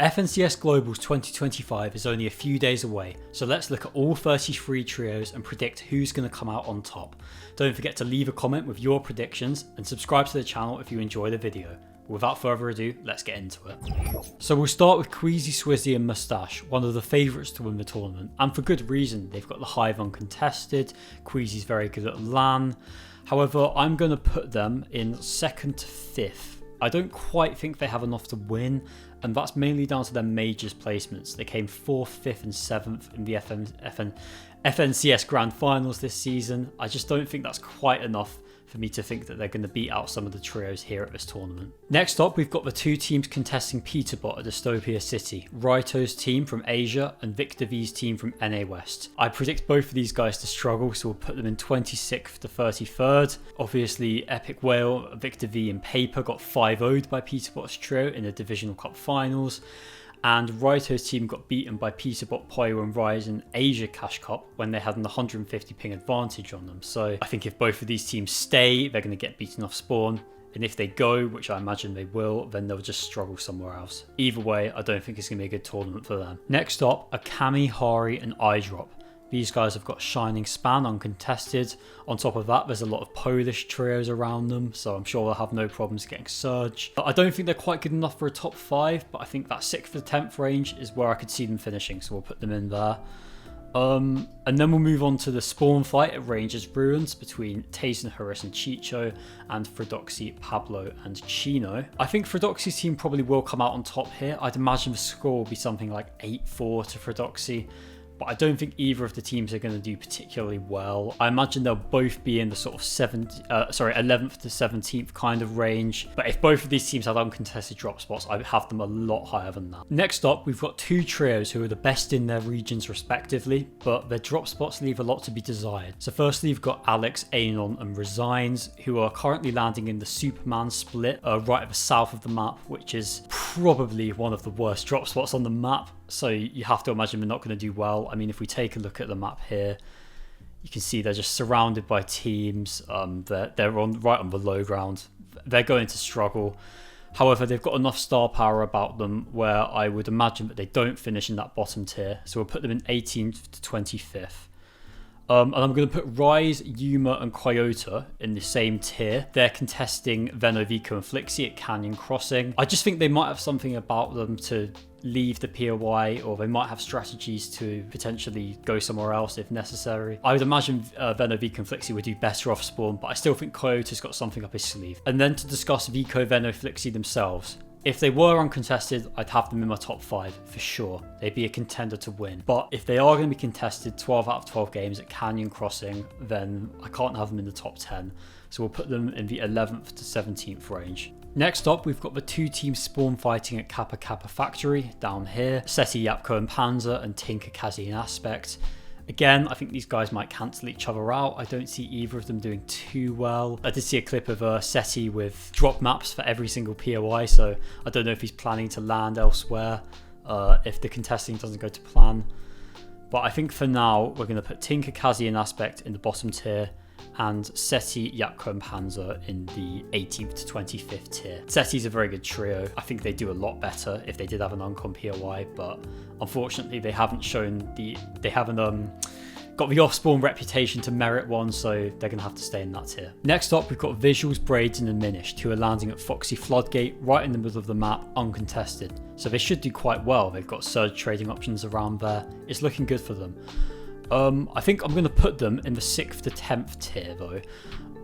FNCS Global's 2025 is only a few days away, so let's look at all 33 trios and predict who's going to come out on top. Don't forget to leave a comment with your predictions and subscribe to the channel if you enjoy the video. Without further ado, let's get into it. So we'll start with Queasy, Swizzy and Moustache, one of the favourites to win the tournament, and for good reason. They've got the Hive uncontested, Queasy's very good at LAN. However, I'm going to put them in 2nd to 5th. I don't quite think they have enough to win, and that's mainly down to their majors placements. They came 4th, 5th and 7th in the FNCS Grand Finals this season. I just don't think that's quite enough for me to think that they're going to beat out some of the trios here at this tournament. Next up, we've got the two teams contesting Peterbot at Dystopia City. Raito's team from Asia and Victor V's team from NA West. I predict both of these guys to struggle, so we'll put them in 26th to 33rd. Obviously, Epic Whale, Victor V and Paper got 5-0'd by Peterbot's trio in the Divisional Cup Finals. And Raito's team got beaten by Peterbot, Poyo and Rise in Asia Cash Cup when they had an 150 ping advantage on them. So I think if both of these teams stay, they're going to get beaten off spawn. And if they go, which I imagine they will, then they'll just struggle somewhere else. Either way, I don't think it's going to be a good tournament for them. Next up are Kami, Hari and iDrop. These guys have got Shining Span uncontested. On top of that, there's a lot of Polish trios around them, so I'm sure they'll have no problems getting Surge. But I don't think they're quite good enough for a top 5, but I think that 6th to 10th range is where I could see them finishing, so we'll put them in there. And then we'll move on to the spawn fight at Rangers Ruins between Tayson, Harris and Chicho, and Fredoxy, Pablo and Chino. I think Fredoxy's team probably will come out on top here. I'd imagine the score will be something like 8-4 to Fredoxy. But I don't think either of the teams are going to do particularly well. I imagine they'll both be in the sort of 11th to 17th kind of range. But if both of these teams had uncontested drop spots, I'd have them a lot higher than that. Next up, we've got two trios who are the best in their regions respectively, but their drop spots leave a lot to be desired. So firstly, you've got Alex, Anon and Resigns, who are currently landing in the Superman split right at the south of the map, which is probably one of the worst drop spots on the map. So you have to imagine they're not going to do well. I mean, if we take a look at the map here, you can see they're just surrounded by teams. They're right on the low ground. They're going to struggle. However, they've got enough star power about them where I would imagine that they don't finish in that bottom tier. So we'll put them in 18th to 25th. And I'm going to put Rise, Yuma and Coyota in the same tier. They're contesting Venovico and Flixie at Canyon Crossing. I just think they might have something about them to leave the POI, or they might have strategies to potentially go somewhere else if necessary. I would imagine Venovico and Flixie would do better off spawn, but I still think Coyota's got something up his sleeve. And then to discuss Vico, Veno, Flixie themselves. If they were uncontested, I'd have them in my top 5 for sure. They'd be a contender to win. But if they are going to be contested 12 out of 12 games at Canyon Crossing, then I can't have them in the top 10. So we'll put them in the 11th to 17th range. Next up, we've got the two teams spawn fighting at Kappa Kappa Factory down here. Seti, Yapko and Panzer and Tinker, Kazi and Aspect. Again, I think these guys might cancel each other out. I don't see either of them doing too well. I did see a clip of Seti with drop maps for every single POI, so I don't know if he's planning to land elsewhere if the contesting doesn't go to plan. But I think for now, we're going to put Tinker, Kazi and Aspect in the bottom tier, and Seti, Yapko and Panzer in the 18th to 25th tier. Seti's a very good trio. I think they do a lot better if they did have an uncon POI, but unfortunately they haven't got the off-spawn reputation to merit one, so they're going to have to stay in that tier. Next up, we've got Visuals, Braids and Diminished, who are landing at Foxy Floodgate, right in the middle of the map, uncontested. So they should do quite well. They've got surge trading options around there. It's looking good for them. I think I'm going to put them in the 6th to 10th tier though.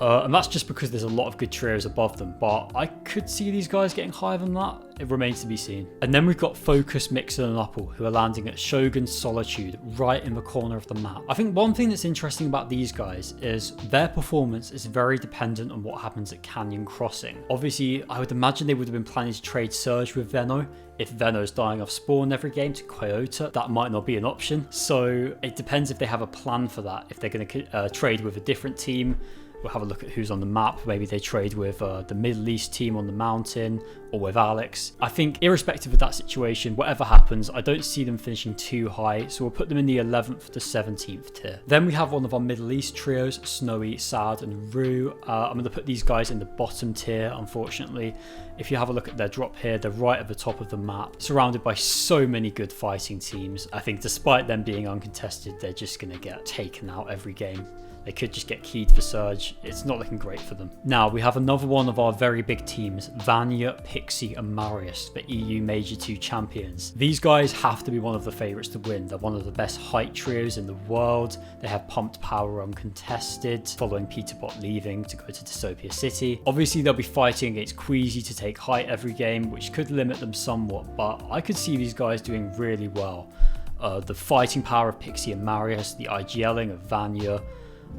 And that's just because there's a lot of good trios above them, but I could see these guys getting higher than that. It remains to be seen. And then we've got Focus, Mixer and Upple, who are landing at Shogun Solitude, right in the corner of the map. I think one thing that's interesting about these guys is their performance is very dependent on what happens at Canyon Crossing. Obviously, I would imagine they would have been planning to trade Surge with Veno. If Veno's dying off spawn every game to Coyota, that might not be an option. So it depends if they have a plan for that, if they're going to trade with a different team, We'll have a look at who's on the map. Maybe they trade with the Middle East team on the mountain or with Alex. I think irrespective of that situation, whatever happens, I don't see them finishing too high, so we'll put them in the 11th to 17th tier. Then we have one of our Middle East trios, Snowy, Sad and Rue. I'm going to put these guys in the bottom tier, unfortunately. If you have a look at their drop here, they're right at the top of the map, surrounded by so many good fighting teams. I think despite them being uncontested, they're just going to get taken out every game. They could just get keyed for Surge. It's not looking great for them. Now, we have another one of our very big teams, Vanya, Pixie and Marius, the EU Major 2 champions. These guys have to be one of the favourites to win. They're one of the best height trios in the world. They have pumped power uncontested, following Peterbot leaving to go to Dystopia City. Obviously, they'll be fighting against Queasy to take height every game, which could limit them somewhat, but I could see these guys doing really well. The fighting power of Pixie and Marius, the IGLing of Vanya.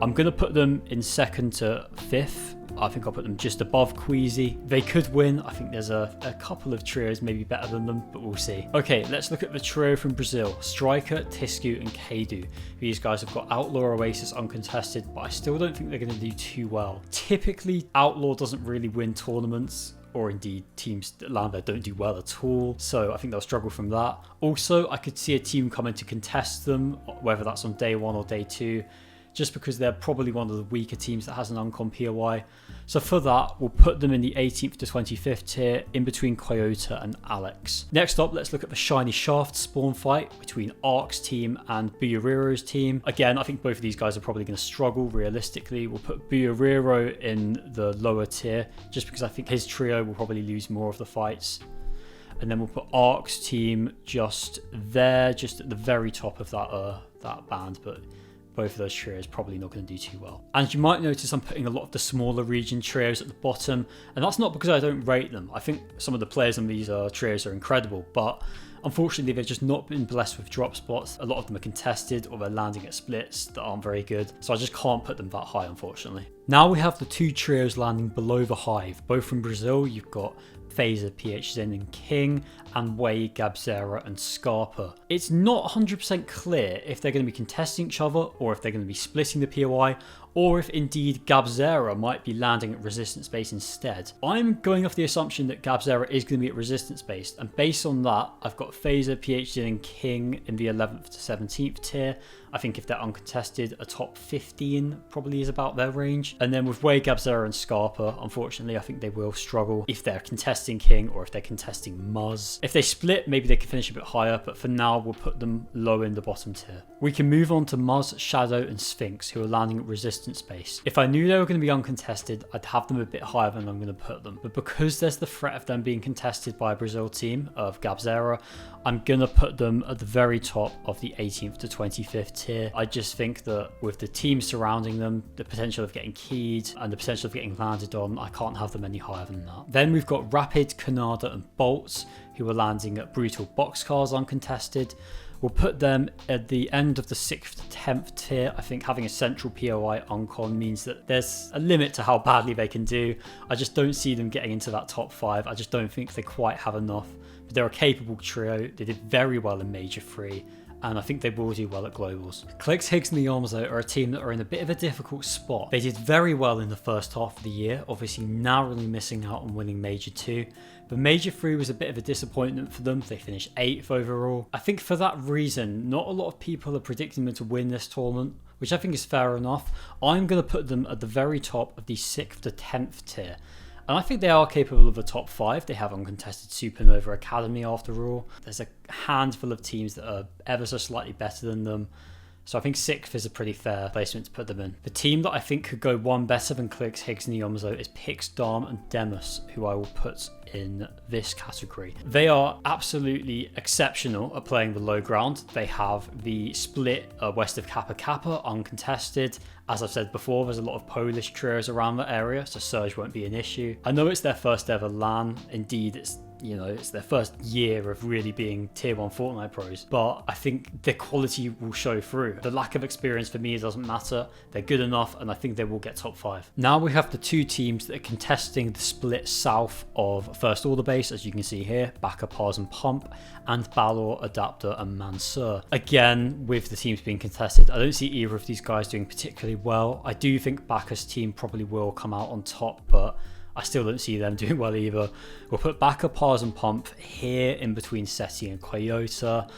I'm going to put them in 2nd to 5th. I think I'll put them just above Queasy. They could win. I think there's a couple of trios maybe better than them, but we'll see. Okay, let's look at the trio from Brazil. Striker, Tisku and Kadu. These guys have got Outlaw, Oasis uncontested, but I still don't think they're going to do too well. Typically, Outlaw doesn't really win tournaments, or indeed teams that land there don't do well at all, so I think they'll struggle from that. Also, I could see a team coming to contest them, whether that's on day 1 or day 2, just because they're probably one of the weaker teams that has an uncon POI. So for that, we'll put them in the 18th to 25th tier, in between Coyota and Alex. Next up, let's look at the Shiny Shaft spawn fight between Ark's team and Buyuriro's team. Again, I think both of these guys are probably going to struggle realistically. We'll put Buyuriro in the lower tier, just because I think his trio will probably lose more of the fights. And then we'll put Ark's team just there, just at the very top of that band, but both of those trios probably not going to do too well. And you might notice I'm putting a lot of the smaller region trios at the bottom, and that's not because I don't rate them. I think some of the players on these trios are incredible, but unfortunately they've just not been blessed with drop spots. A lot of them are contested, or they're landing at splits that aren't very good, so I just can't put them that high, unfortunately. Now we have the 2 trios landing below the hive, both from Brazil. You've got Phaser, PH Zen and King, and Wei, Gabzera and Scarpa. It's not 100% clear if they're going to be contesting each other, or if they're going to be splitting the POI, or if indeed Gabzera might be landing at resistance base instead. I'm going off the assumption that Gabzera is going to be at resistance based, and based on that, I've got Phaser, PhD and King in the 11th to 17th tier. I think if they're uncontested, a top 15 probably is about their range. And then with Wei, Gabzera and Scarpa, unfortunately, I think they will struggle if they're contesting King or if they're contesting Muzz. If they split, maybe they can finish a bit higher, but for now, we'll put them low in the bottom tier. We can move on to Muzz, Shadow and Sphinx, who are landing at resistance base. If I knew they were going to be uncontested, I'd have them a bit higher than I'm going to put them. But because there's the threat of them being contested by a Brazil team of Gabzera, I'm going to put them at the very top of the 18th to 25th tier. I just think that with the team surrounding them, the potential of getting keyed and the potential of getting landed on, I can't have them any higher than that. Then we've got Rapid, Kanada and Bolts, who are landing at Brutal Boxcars uncontested. We'll put them at the end of the 6th to 10th tier. I think having a central POI uncon means that there's a limit to how badly they can do. I just don't see them getting into that top 5. I just don't think they quite have enough. But they're a capable trio. They did very well in Major 3. And I think they will do well at Globals. Clicks, Higgs and the Yomzo are a team that are in a bit of a difficult spot. They did very well in the first half of the year, obviously narrowly missing out on winning Major 2. But Major 3 was a bit of a disappointment for them. They finished 8th overall. I think for that reason, not a lot of people are predicting them to win this tournament, which I think is fair enough. I'm going to put them at the very top of the 6th to 10th tier. And I think they are capable of a top 5. They have uncontested Supernova Academy after all. There's a handful of teams that are ever so slightly better than them. So I think 6th is a pretty fair placement to put them in. The team that I think could go one better than Clicks, Higgs and Yomzo is Pix, Darm and Demus, who I will put in this category. They are absolutely exceptional at playing the low ground. They have the split west of Kappa Kappa uncontested. As I've said before, there's a lot of Polish trios around that area, so Surge won't be an issue. I know it's their first ever LAN. Indeed, it's You know, it's their first year of really being tier 1 Fortnite pros, but I think their quality will show through. The lack of experience for me doesn't matter. They're good enough, and I think they will get top 5. Now we have the two teams that are contesting the split south of First Order base, as you can see here, Baka, Pars and Pump, and Balor, Adapter and Mansur. Again, with the teams being contested, I don't see either of these guys doing particularly well. I do think Baka's team probably will come out on top, but I still don't see them doing well either. We'll put Baka, Pars and Pump here in between Seti and Coyota,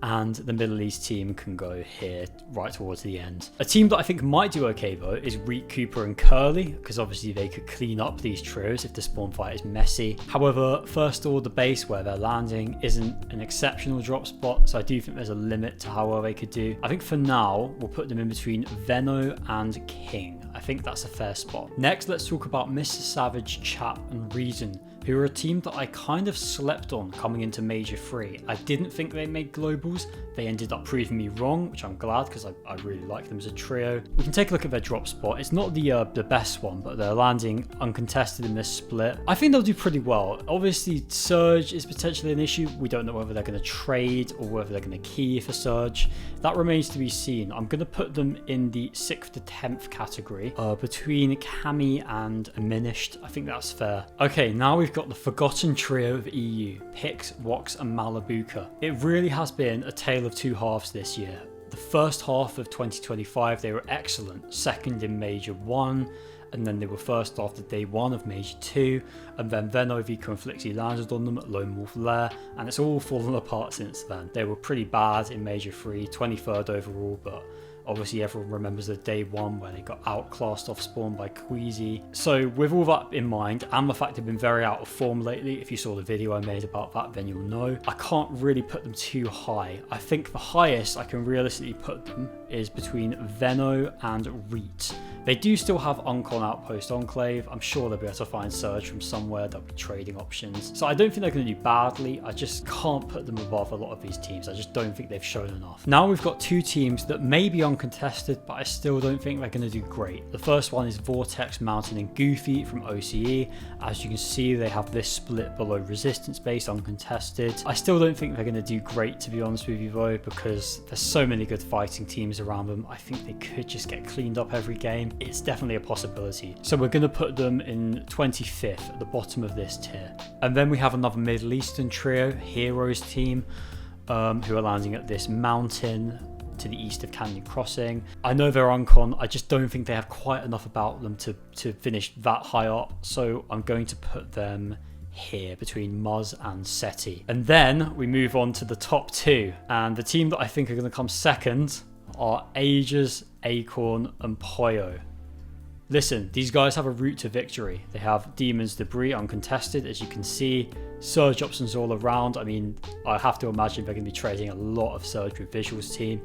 and the Middle East team can go here right towards the end. A team that I think might do okay though is Reek, Cooper and Curly, because obviously they could clean up these trios if the spawn fight is messy. However, First Order base where they're landing isn't an exceptional drop spot, so I do think there's a limit to how well they could do. I think for now we'll put them in between Veno and King. I think that's a fair spot. Next, let's talk about Mr. Savage, Chap and Reason, who are a team that I kind of slept on coming into Major 3. I didn't think they made globals. They ended up proving me wrong, which I'm glad because I really like them as a trio. We can take a look at their drop spot. It's not the best one, but they're landing uncontested in this split. I think they'll do pretty well. Obviously, Surge is potentially an issue. We don't know whether they're going to trade or whether they're going to key for Surge. That remains to be seen. I'm going to put them in the 6th to 10th category, between Cami and Diminished. I think that's fair. Okay, now we've got the forgotten trio of EU, Pix, Wox and Malabuka. It really has been a tale of two halves this year. The first half of 2025 they were excellent, second in Major 1, and then they were first after day 1 of Major 2, and then Veno v Conflicty landed on them at Lone Wolf Lair, and it's all fallen apart since then. They were pretty bad in Major 3, 23rd overall, but obviously everyone remembers the day 1 where they got outclassed off spawn by Queasy. So with all that in mind, and the fact they've been very out of form lately, if you saw the video I made about that then you'll know, I can't really put them too high. I think the highest I can realistically put them is between Veno and Reet. They do still have Uncon Outpost Enclave. I'm sure they'll be able to find Surge from somewhere. There'll be trading options. So I don't think they're going to do badly. I just can't put them above a lot of these teams. I just don't think they've shown enough. Now we've got two teams that may be uncontested, but I still don't think they're going to do great. The first one is Vortex, Mountain and Goofy from OCE. As you can see, they have this split below Resistance base uncontested. I still don't think they're going to do great, to be honest with you though, because there's so many good fighting teams around them. I think they could just get cleaned up every game. It's definitely a possibility. So we're going to put them in 25th at the bottom of this tier. And then we have another Middle Eastern trio, Heroes team, who are landing at this mountain to the east of Canyon Crossing. I know they're Uncon, I just don't think they have quite enough about them to finish that high up. So I'm going to put them here between Muzz and Seti. And then we move on to the top two. And the team that I think are going to come second are Aegis, Acorn and Poyo. Listen, these guys have a route to victory. They have Demon's Debris uncontested, as you can see. Surge options all around. I mean, I have to imagine they're going to be trading a lot of Surge with Visuals team.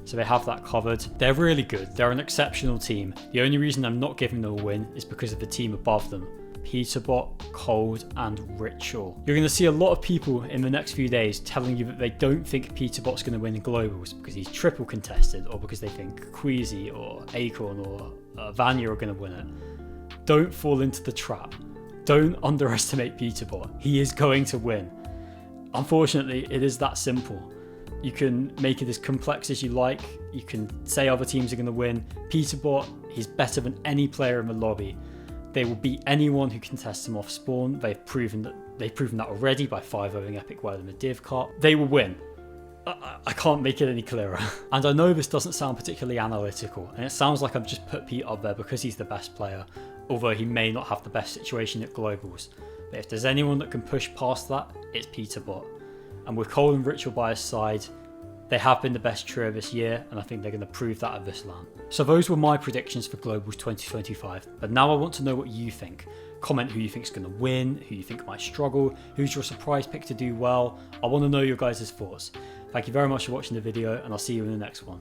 So they have that covered. They're really good. They're an exceptional team. The only reason I'm not giving them a win is because of the team above them. Peterbot, Cold and Ritual. You're going to see a lot of people in the next few days telling you that they don't think Peterbot's going to win globals because he's triple contested, or because they think Queasy or Acorn or Vanya are going to win it. Don't fall into the trap. Don't underestimate Peterbot. He is going to win. Unfortunately, it is that simple. You can make it as complex as you like. You can say other teams are going to win. Peterbot, he's better than any player in the lobby. They will beat anyone who contests him off spawn. They've proven that already by 5-0ing Epic Wild in the Div Cup. They will win. I can't make it any clearer. And I know this doesn't sound particularly analytical, and it sounds like I've just put Pete up there because he's the best player, although he may not have the best situation at globals. But if there's anyone that can push past that, it's Peterbot. And with Cole and Ritual by his side, they have been the best trio this year, and I think they're going to prove that at this LAN. So those were my predictions for Globals 2025, but now I want to know what you think. Comment who you think is going to win, who you think might struggle, who's your surprise pick to do well. I want to know your guys' thoughts. Thank you very much for watching the video, and I'll see you in the next one.